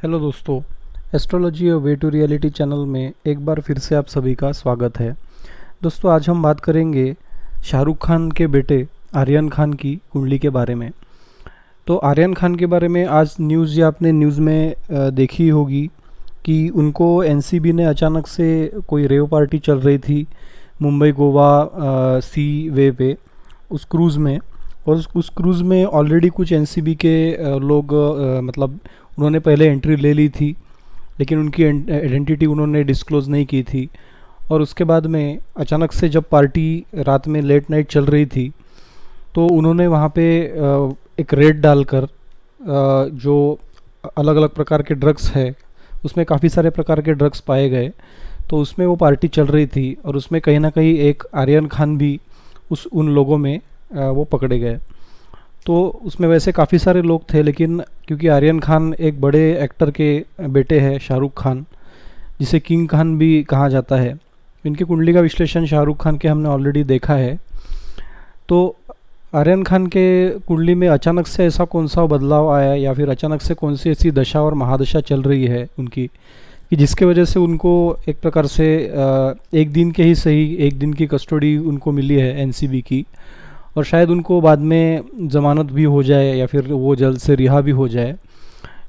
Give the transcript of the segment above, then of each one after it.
Hello दोस्तों, astrology और way to reality channel में एक बार फिर से आप सभी का स्वागत है। दोस्तों, आज हम बात करेंगे शाहरुख खान के बेटे आर्यन खान की कुंडली के बारे में। तो आर्यन खान के बारे में आज न्यूज़ या आपने न्यूज़ में देखी होगी कि उनको एनसीबी ने अचानक से कोई रेव पार्टी चल रही थी मुंबई गोवा सी वे पे उस क्रूज़ में। और उस क्रूज़ में ऑलरेडी कुछ एनसीबी के लोग मतलब उन्होंने पहले एंट्री ले ली थी, लेकिन उनकी आइडेंटिटी उन्होंने डिस्क्लोज़ नहीं की थी। और उसके बाद में अचानक से जब पार्टी रात में लेट नाइट चल रही थी तो उन्होंने वहाँ पे एक रेड डालकर जो अलग अलग प्रकार के ड्रग्स है, उसमें काफ़ी सारे प्रकार के ड्रग्स पाए गए। तो उसमें वो पार्टी चल रही थी और उसमें कहीं ना कहीं एक आर्यन खान भी उन लोगों में वो पकड़े गए। तो उसमें वैसे काफ़ी सारे लोग थे, लेकिन क्योंकि आर्यन खान एक बड़े एक्टर के बेटे हैं शाहरुख खान, जिसे किंग खान भी कहा जाता है। इनकी कुंडली का विश्लेषण शाहरुख खान के हमने ऑलरेडी देखा है। तो आर्यन खान के कुंडली में अचानक से ऐसा कौन सा बदलाव आया या फिर अचानक से कौन सी ऐसी दशा और महादशा चल रही है उनकी कि जिसके वजह से उनको एक प्रकार से एक दिन के ही सही एक दिन की कस्टडी उनको मिली है एनसीबी की, और शायद उनको बाद में ज़मानत भी हो जाए या फिर वो जल्द से रिहा भी हो जाए।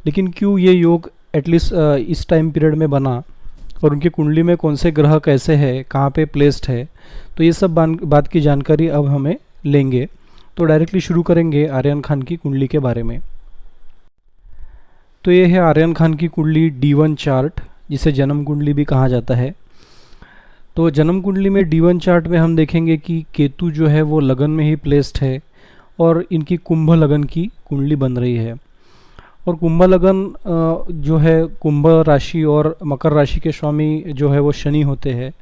लेकिन क्यों ये योग एटलीस्ट इस टाइम पीरियड में बना और उनकी कुंडली में कौन से ग्रह कैसे है, कहाँ पे प्लेस्ड है, तो ये सब बात की जानकारी अब हमें लेंगे। तो डायरेक्टली शुरू करेंगे आर्यन खान की कुंडली के बारे में। तो ये है आर्यन खान की कुंडली D1 चार्ट, जिसे जन्म कुंडली भी कहा जाता है। तो जन्म कुंडली में D1 चार्ट में हम देखेंगे कि केतु जो है वो लगन में ही प्लेस्ड है और इनकी कुंभ लगन की कुंडली बन रही है। और कुंभ लगन जो है कुंभ राशि और मकर राशि के स्वामी जो है वो शनि होते हैं,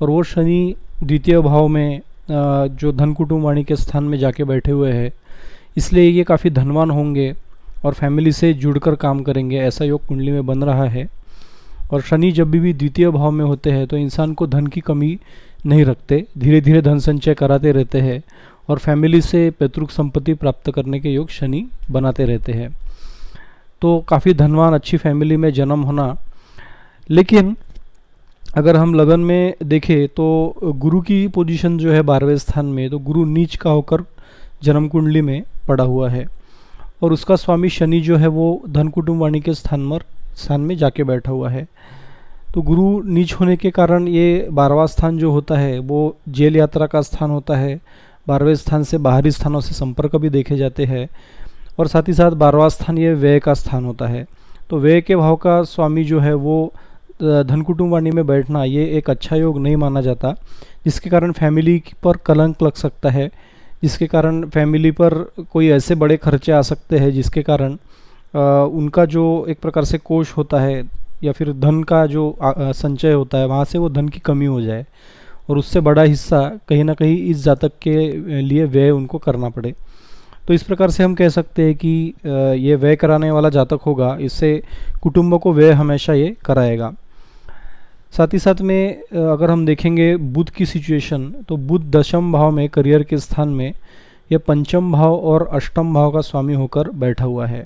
और वो शनि द्वितीय भाव में जो धन कुटुंब वाणी के स्थान में जाके बैठे हुए हैं, इसलिए ये काफ़ी धनवान होंगे और फैमिली से जुड़कर काम करेंगे, ऐसा योग कुंडली में बन रहा है। और शनि जब भी द्वितीय भाव में होते हैं तो इंसान को धन की कमी नहीं रखते, धीरे धीरे धन संचय कराते रहते हैं और फैमिली से पैतृक संपत्ति प्राप्त करने के योग शनि बनाते रहते हैं। तो काफ़ी धनवान अच्छी फैमिली में जन्म होना। लेकिन अगर हम लगन में देखें तो गुरु की पोजीशन जो है 12वें स्थान में, तो गुरु नीच का होकर जन्म कुंडली में पड़ा हुआ है और उसका स्वामी शनि जो है वो धन कुटुंब वाणी के स्थान में जाके बैठा हुआ है। तो गुरु नीच होने के कारण ये 12वां स्थान जो होता है वो जेल यात्रा का स्थान होता है। 12वें स्थान से बाहरी स्थानों से संपर्क भी देखे जाते हैं, और साथ ही साथ 12वां स्थान ये व्यय का स्थान होता है। तो व्यय के भाव का स्वामी जो है वो धन कुटुंब वाणी में बैठना ये एक अच्छा योग नहीं माना जाता, जिसके कारण फैमिली पर कलंक लग सकता है, जिसके कारण फैमिली पर कोई ऐसे बड़े खर्चे आ सकते हैं जिसके कारण उनका जो एक प्रकार से कोष होता है या फिर धन का जो संचय होता है वहाँ से वो धन की कमी हो जाए और उससे बड़ा हिस्सा कहीं ना कहीं इस जातक के लिए व्यय उनको करना पड़े। तो इस प्रकार से हम कह सकते हैं कि ये व्यय कराने वाला जातक होगा, इससे कुटुंब को व्यय हमेशा ये कराएगा। साथ ही साथ में अगर हम देखेंगे बुध की सिचुएशन, तो बुध दशम भाव में करियर के स्थान में यह पंचम भाव और अष्टम भाव का स्वामी होकर बैठा हुआ है।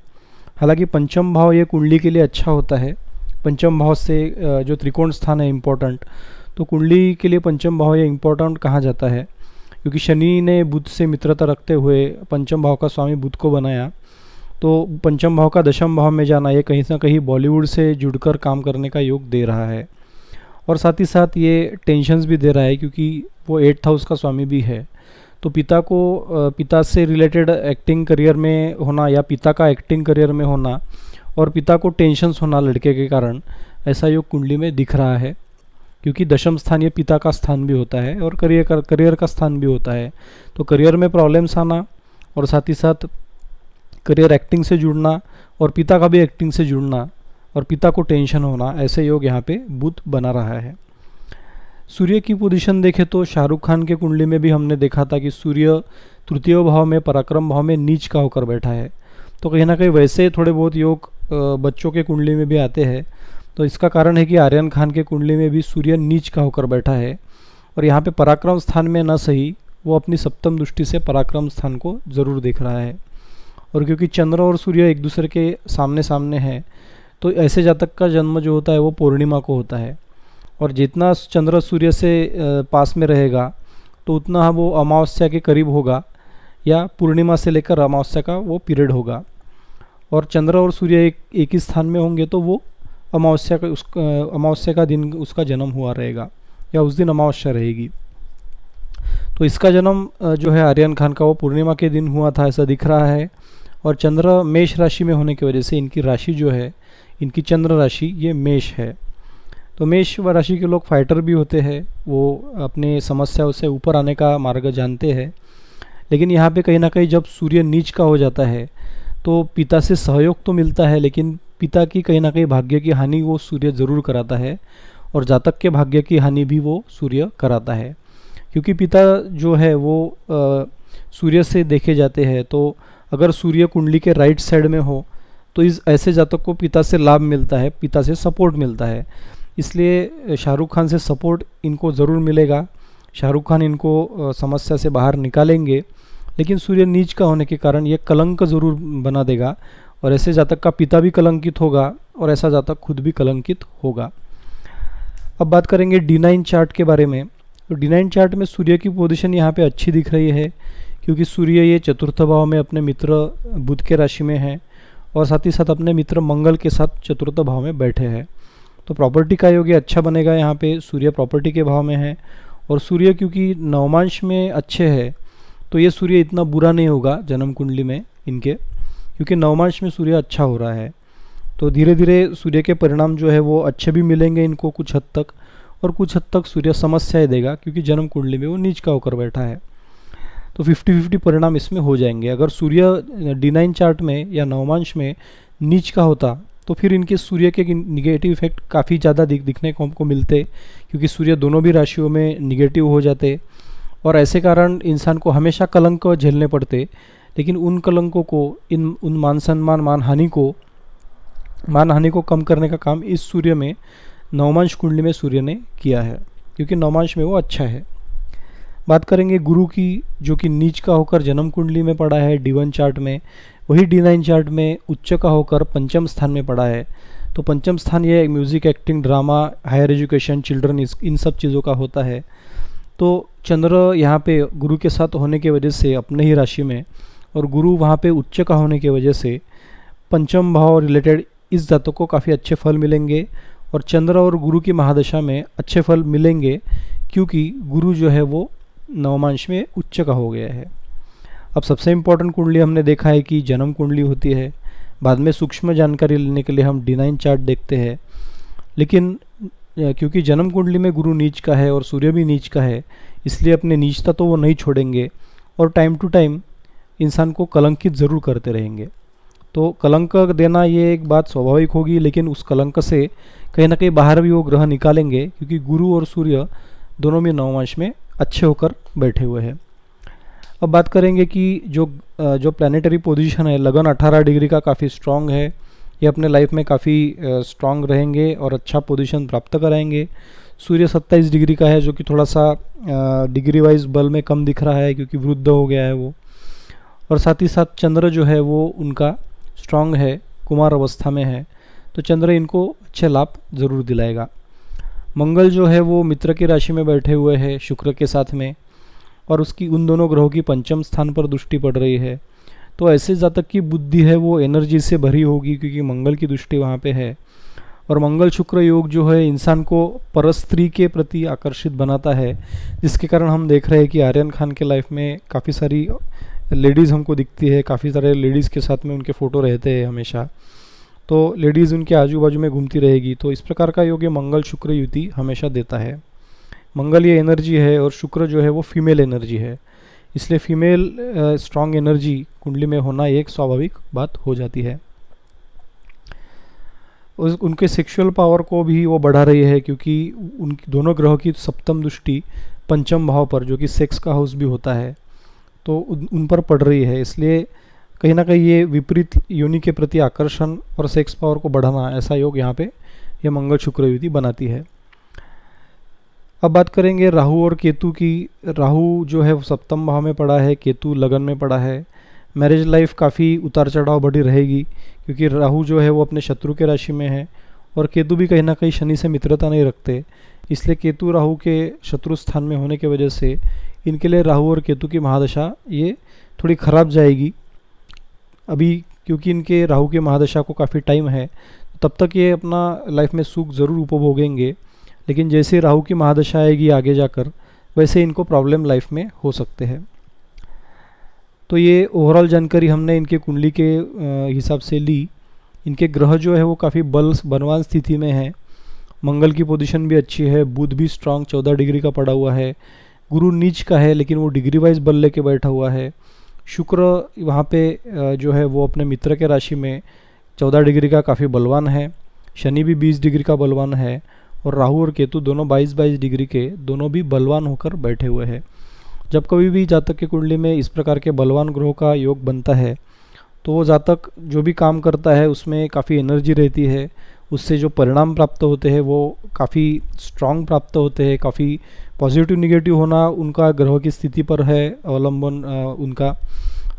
हालांकि पंचम भाव ये कुंडली के लिए अच्छा होता है। पंचम भाव से जो त्रिकोण स्थान है इम्पोर्टेंट, तो कुंडली के लिए पंचम भाव ये इम्पोर्टेंट कहा जाता है, क्योंकि शनि ने बुध से मित्रता रखते हुए पंचम भाव का स्वामी बुध को बनाया। तो पंचम भाव का दशम भाव में जाना ये कहीं ना कहीं बॉलीवुड से जुड़कर काम करने का योग दे रहा है, और साथ ही साथ ये टेंशन्स भी दे रहा है क्योंकि वो 8th हाउस का स्वामी भी है। तो पिता से रिलेटेड एक्टिंग करियर में होना या पिता का एक्टिंग करियर में होना और पिता को टेंशन्स होना लड़के के कारण, ऐसा योग कुंडली में दिख रहा है, क्योंकि दशम स्थान ये पिता का स्थान भी होता है और करियर का स्थान भी होता है। तो करियर में प्रॉब्लम्स आना और साथ ही साथ करियर एक्टिंग से जुड़ना और पिता का भी एक्टिंग से जुड़ना और पिता को टेंशन होना, ऐसे योग यहाँ पे बुध बना रहा है। सूर्य की पोजीशन देखें तो शाहरुख खान के कुंडली में भी हमने देखा था कि सूर्य तृतीय भाव में पराक्रम भाव में नीच का होकर बैठा है। तो कहीं ना कहीं वैसे थोड़े बहुत योग बच्चों के कुंडली में भी आते हैं। तो इसका कारण है कि आर्यन खान के कुंडली में भी सूर्य नीच का होकर बैठा है, और यहाँ पे पराक्रम स्थान में न सही वो अपनी सप्तम दृष्टि से पराक्रम स्थान को ज़रूर देख रहा है। और क्योंकि चंद्र और सूर्य एक दूसरे के सामने सामने हैं, तो ऐसे जातक का जन्म जो होता है वो पूर्णिमा को होता है, और जितना चंद्र सूर्य से पास में रहेगा तो उतना वो अमावस्या के करीब होगा, या पूर्णिमा से लेकर अमावस्या का वो पीरियड होगा। और चंद्र और सूर्य एक ही स्थान में होंगे तो वो अमावस्या का दिन उसका जन्म हुआ रहेगा, या उस दिन अमावस्या रहेगी। तो इसका जन्म जो है आर्यन खान का वो पूर्णिमा के दिन हुआ था, ऐसा दिख रहा है। और चंद्र मेष राशि में होने की वजह से इनकी राशि जो है, इनकी चंद्र राशि ये मेष है। तो मेष राशि के लोग फाइटर भी होते हैं, वो अपने समस्याओं से ऊपर आने का मार्ग जानते हैं। लेकिन यहाँ पे कहीं ना कहीं जब सूर्य नीच का हो जाता है तो पिता से सहयोग तो मिलता है, लेकिन पिता की कहीं ना कहीं भाग्य की हानि वो सूर्य ज़रूर कराता है, और जातक के भाग्य की हानि भी वो सूर्य कराता है। क्योंकि पिता जो है वो सूर्य से देखे जाते हैं, तो अगर सूर्य कुंडली के राइट साइड में हो तो इस ऐसे जातक को पिता से लाभ मिलता है, पिता से सपोर्ट मिलता है। इसलिए शाहरुख खान से सपोर्ट इनको ज़रूर मिलेगा, शाहरुख खान इनको समस्या से बाहर निकालेंगे। लेकिन सूर्य नीच का होने के कारण ये कलंक ज़रूर बना देगा, और ऐसे जातक का पिता भी कलंकित होगा और ऐसा जातक खुद भी कलंकित होगा। अब बात करेंगे D9 चार्ट के बारे में। तो D9 चार्ट में सूर्य की पोजीशन यहाँ पे अच्छी दिख रही है, क्योंकि सूर्य ये चतुर्थ भाव में अपने मित्र बुध के राशि में है, और साथ ही साथ अपने मित्र मंगल के साथ चतुर्थ भाव में बैठे हैं। तो प्रॉपर्टी का योग अच्छा बनेगा। यहाँ पे सूर्य प्रॉपर्टी के भाव में है, और सूर्य क्योंकि नवमांश में अच्छे है तो ये सूर्य इतना बुरा नहीं होगा जन्म कुंडली में इनके, क्योंकि नवमांश में सूर्य अच्छा हो रहा है। तो धीरे धीरे सूर्य के परिणाम जो है वो अच्छे भी मिलेंगे इनको कुछ हद तक, और कुछ हद तक सूर्य समस्याएं देगा, क्योंकि जन्म कुंडली में वो नीच का होकर बैठा है। तो 50-50 परिणाम इसमें हो जाएंगे। अगर सूर्य D9 चार्ट में या नवमांश में नीच का होता तो फिर इनके सूर्य के निगेटिव इफेक्ट काफ़ी ज़्यादा दिखने को हमको मिलते, क्योंकि सूर्य दोनों भी राशियों में निगेटिव हो जाते, और ऐसे कारण इंसान को हमेशा कलंक झेलने पड़ते। लेकिन उन कलंकों को, उन मान सम्मान मान हानि को कम करने का काम इस सूर्य में, नवमांश कुंडली में सूर्य ने किया है, क्योंकि नवमांश में वो अच्छा है। बात करेंगे गुरु की, जो कि नीच का होकर जन्म कुंडली में पड़ा है D1 चार्ट में, वही D9 चार्ट में उच्च का होकर पंचम स्थान में पड़ा है। तो पंचम स्थान ये music, acting, drama, higher education, children, इन सब चीज़ों का होता है। तो चंद्र यहाँ पे गुरु के साथ होने की वजह से अपने ही राशि में, और गुरु वहाँ पे उच्च का होने की वजह से पंचम भाव रिलेटेड इस जातक को काफ़ी अच्छे फल मिलेंगे, और चंद्र और गुरु की महादशा में अच्छे फल मिलेंगे, क्योंकि गुरु जो है वो नवमांश में उच्च का हो गया है। अब सबसे इम्पोर्टेंट कुंडली हमने देखा है कि जन्म कुंडली होती है, बाद में सूक्ष्म जानकारी लेने के लिए हम D9 चार्ट देखते हैं। लेकिन क्योंकि जन्म कुंडली में गुरु नीच का है और सूर्य भी नीच का है, इसलिए अपने नीचता तो वो नहीं छोड़ेंगे, और टाइम टू टाइम इंसान को कलंकित ज़रूर करते रहेंगे। तो कलंक देना ये एक बात स्वाभाविक होगी, लेकिन उस कलंक से कहीं ना कहीं बाहर भी वो ग्रह निकालेंगे, क्योंकि गुरु और सूर्य दोनों में नवमांश में अच्छे होकर बैठे हुए हैं। अब बात करेंगे कि जो प्लानिटरी पोजीशन है, लगन 18 डिग्री का काफ़ी स्ट्रॉन्ग है, ये अपने लाइफ में काफ़ी स्ट्रॉन्ग रहेंगे और अच्छा पोजीशन प्राप्त कराएंगे। सूर्य 27 डिग्री का है, जो कि थोड़ा सा डिग्री वाइज बल में कम दिख रहा है, क्योंकि वृद्ध हो गया है वो। और साथ ही साथ चंद्र जो है वो उनका स्ट्रॉन्ग है, कुमार अवस्था में है, तो चंद्र इनको अच्छे लाभ ज़रूर दिलाएगा। मंगल जो है वो मित्र की राशि में बैठे हुए हैं शुक्र के साथ में, और उसकी उन दोनों ग्रहों की पंचम स्थान पर दृष्टि पड़ रही है। तो ऐसे जातक की बुद्धि है वो एनर्जी से भरी होगी, क्योंकि मंगल की दृष्टि वहाँ पे है। और मंगल शुक्र योग जो है इंसान को परस्त्री के प्रति आकर्षित बनाता है, जिसके कारण हम देख रहे हैं कि आर्यन खान के लाइफ में काफ़ी सारी लेडीज़ हमको दिखती है, काफ़ी सारे लेडीज़ के साथ में उनके फ़ोटो रहते हैं हमेशा, तो लेडीज़ उनके आजू बाजू में घूमती रहेगी। तो इस प्रकार का योग मंगल शुक्र युति हमेशा देता है। मंगल ये एनर्जी है, और शुक्र जो है वो फीमेल एनर्जी है, इसलिए फीमेल स्ट्रॉन्ग एनर्जी कुंडली में होना एक स्वाभाविक बात हो जाती है। उनके सेक्सुअल पावर को भी वो बढ़ा रही है, क्योंकि उनकी दोनों ग्रहों की सप्तम दृष्टि पंचम भाव पर, जो कि सेक्स का हाउस भी होता है, तो उन पर पड़ रही है। इसलिए कहीं ना कहीं ये विपरीत योनि के प्रति आकर्षण और सेक्स पावर को बढ़ाना, ऐसा योग यहाँ पे ये मंगल शुक्र युति बनाती है। अब बात करेंगे राहु और केतु की। राहु जो है वो सप्तम भाव में पड़ा है, केतु लगन में पड़ा है। मैरिज लाइफ काफ़ी उतार चढ़ाव बढ़ी रहेगी, क्योंकि राहु जो है वो अपने शत्रु के राशि में है और केतु भी कहीं ना कहीं शनि से मित्रता नहीं रखते। इसलिए केतु राहु के शत्रु स्थान में होने की वजह से इनके लिए राहु और केतु की महादशा ये थोड़ी ख़राब जाएगी अभी, क्योंकि इनके राहु की महादशा को काफ़ी टाइम है। तब तक ये अपना लाइफ में सुख ज़रूर उपभोगेंगे, लेकिन जैसे राहु की महादशा आएगी आगे जाकर, वैसे इनको प्रॉब्लम लाइफ में हो सकते हैं। तो ये ओवरऑल जानकारी हमने इनके कुंडली के हिसाब से ली। इनके ग्रह जो है वो काफ़ी बलवान स्थिति में है। मंगल की पोजीशन भी अच्छी है, बुध भी स्ट्रांग 14 डिग्री का पड़ा हुआ है, गुरु नीच का है लेकिन वो डिग्री वाइज बल लेके बैठा हुआ है। शुक्र वहाँ पे जो है वो अपने मित्र के राशि में 14 डिग्री का काफ़ी बलवान है। शनि भी 20 डिग्री का बलवान है और राहु और केतु दोनों 22-22 डिग्री के दोनों भी बलवान होकर बैठे हुए हैं। जब कभी भी जातक की कुंडली में इस प्रकार के बलवान ग्रहों का योग बनता है तो वो जातक जो भी काम करता है उसमें काफ़ी एनर्जी रहती है, उससे जो परिणाम प्राप्त होते हैं वो काफ़ी स्ट्रांग प्राप्त होते हैं। काफ़ी पॉजिटिव निगेटिव होना उनका ग्रह की स्थिति पर है अवलंबन उनका।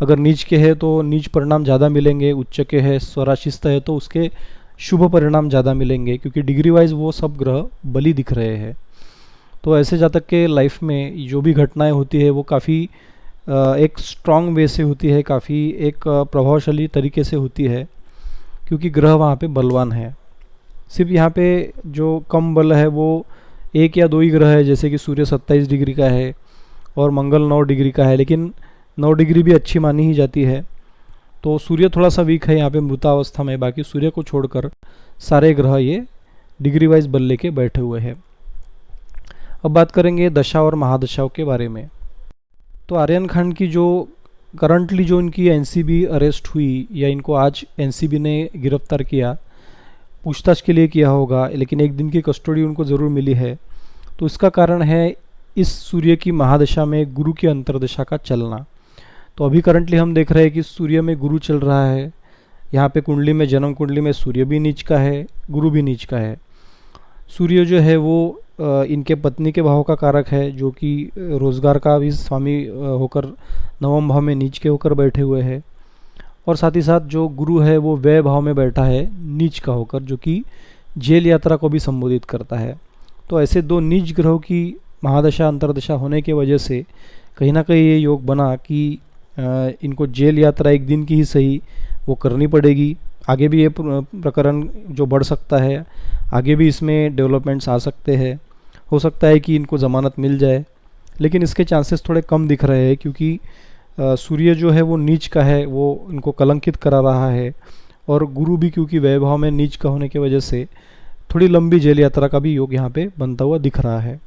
अगर नीच के है तो नीच परिणाम ज़्यादा मिलेंगे, उच्च के है स्वराशिस्त है तो उसके शुभ परिणाम ज़्यादा मिलेंगे, क्योंकि डिग्री वाइज वो सब ग्रह बली दिख रहे हैं। तो ऐसे जातक के लाइफ में जो भी घटनाएं होती है वो काफ़ी एक स्ट्रांग वे से होती है, काफ़ी एक प्रभावशाली तरीके से होती है, क्योंकि ग्रह वहाँ पे बलवान है। सिर्फ यहाँ पे जो कम बल है वो एक या दो ही ग्रह है, जैसे कि सूर्य 27 डिग्री का है और मंगल 9 डिग्री का है, लेकिन 9 डिग्री भी अच्छी मानी ही जाती है। तो सूर्य थोड़ा सा वीक है यहाँ पे मृतावस्था में, बाकी सूर्य को छोड़कर सारे ग्रह ये डिग्री वाइज बल लेके बैठे हुए हैं। अब बात करेंगे दशा और महादशाओं के बारे में। तो आर्यन खान की जो करंटली जो इनकी एनसीबी अरेस्ट हुई या इनको आज एनसीबी ने गिरफ्तार किया, पूछताछ के लिए किया होगा, लेकिन एक दिन की कस्टडी उनको ज़रूर मिली है। तो इसका कारण है इस सूर्य की महादशा में गुरु की अंतर्दशा का चलना। तो अभी करंटली हम देख रहे हैं कि सूर्य में गुरु चल रहा है। यहाँ पे कुंडली में, जन्म कुंडली में सूर्य भी नीच का है, गुरु भी नीच का है। सूर्य जो है वो इनके पत्नी के भाव का कारक है, जो कि रोजगार का भी स्वामी होकर नवम भाव में नीच के होकर बैठे हुए हैं। और साथ ही साथ जो गुरु है वो व्यय भाव में बैठा है नीच का होकर, जो कि जेल यात्रा को भी संबोधित करता है। तो ऐसे दो नीच ग्रहों की महादशा अंतर्दशा होने की वजह से कहीं ना कहीं ये योग बना कि इनको जेल यात्रा एक दिन की ही सही वो करनी पड़ेगी। आगे भी ये प्रकरण जो बढ़ सकता है, आगे भी इसमें डेवलपमेंट्स आ सकते हैं। हो सकता है कि इनको ज़मानत मिल जाए, लेकिन इसके चांसेस थोड़े कम दिख रहे हैं, क्योंकि सूर्य जो है वो नीच का है, वो इनको कलंकित करा रहा है। और गुरु भी क्योंकि वैभव में नीच का होने की वजह से थोड़ी लंबी जेल यात्रा का भी योग यहाँ पे बनता हुआ दिख रहा है।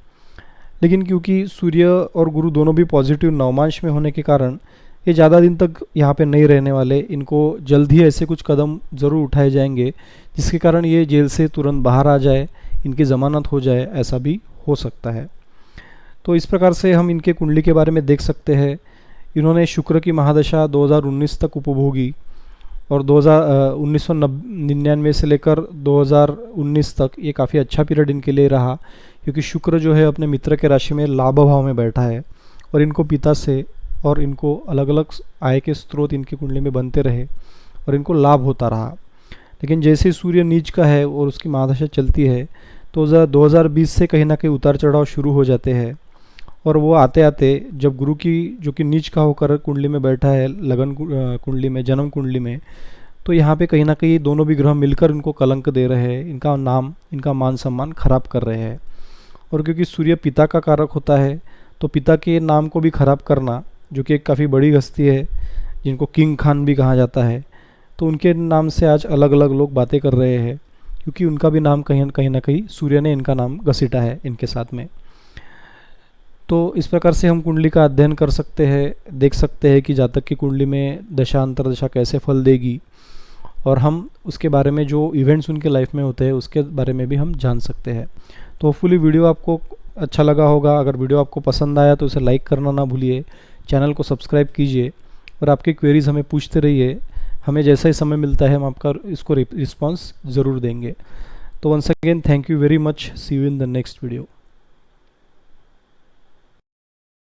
लेकिन क्योंकि सूर्य और गुरु दोनों भी पॉजिटिव नवमांश में होने के कारण ये ज़्यादा दिन तक यहाँ पे नहीं रहने वाले। इनको जल्द ही ऐसे कुछ कदम ज़रूर उठाए जाएंगे जिसके कारण ये जेल से तुरंत बाहर आ जाए, इनकी ज़मानत हो जाए, ऐसा भी हो सकता है। तो इस प्रकार से हम इनके कुंडली के बारे में देख सकते हैं। इन्होंने शुक्र की महादशा 2019 तक उपभोगी और 1999 से लेकर 2019 तक ये काफ़ी अच्छा पीरियड इनके लिए रहा, क्योंकि शुक्र जो है अपने मित्र के राशि में लाभ भाव में बैठा है और इनको पिता से और इनको अलग अलग आय के स्रोत इनकी कुंडली में बनते रहे और इनको लाभ होता रहा। लेकिन जैसे सूर्य नीच का है और उसकी महादशा चलती है तो 2020 से कहीं ना कहीं उतार चढ़ाव शुरू हो जाते हैं। और वो आते आते जब गुरु की जो कि नीच का होकर कुंडली में बैठा है, लगन कुंडली में, जन्म कुंडली में, तो यहाँ पे कहीं ना कहीं दोनों भी ग्रह मिलकर इनको कलंक दे रहे हैं, इनका नाम, इनका मान सम्मान खराब कर रहे हैं। और क्योंकि सूर्य पिता का कारक होता है तो पिता के नाम को भी खराब करना, जो कि एक काफ़ी बड़ी हस्ती है जिनको किंग खान भी कहा जाता है, तो उनके नाम से आज अलग अलग लोग बातें कर रहे हैं, क्योंकि उनका भी नाम कहीं ना कहीं सूर्य ने इनका नाम घसीटा है इनके साथ में। तो इस प्रकार से हम कुंडली का अध्ययन कर सकते हैं, देख सकते हैं कि जातक की कुंडली में दशा अंतर्दशा कैसे फल देगी, और हम उसके बारे में जो इवेंट्स उनके लाइफ में होते हैं उसके बारे में भी हम जान सकते हैं। तो होपफुली वीडियो आपको अच्छा लगा होगा। अगर वीडियो आपको पसंद आया तो उसे लाइक करना ना भूलिए, चैनल को सब्सक्राइब कीजिए और आपकी क्वेरीज हमें पूछते रहिए। हमें जैसा ही समय मिलता है हम आपका इसको रिस्पॉन्स ज़रूर देंगे। तो once again thank you very much, see you in the next video.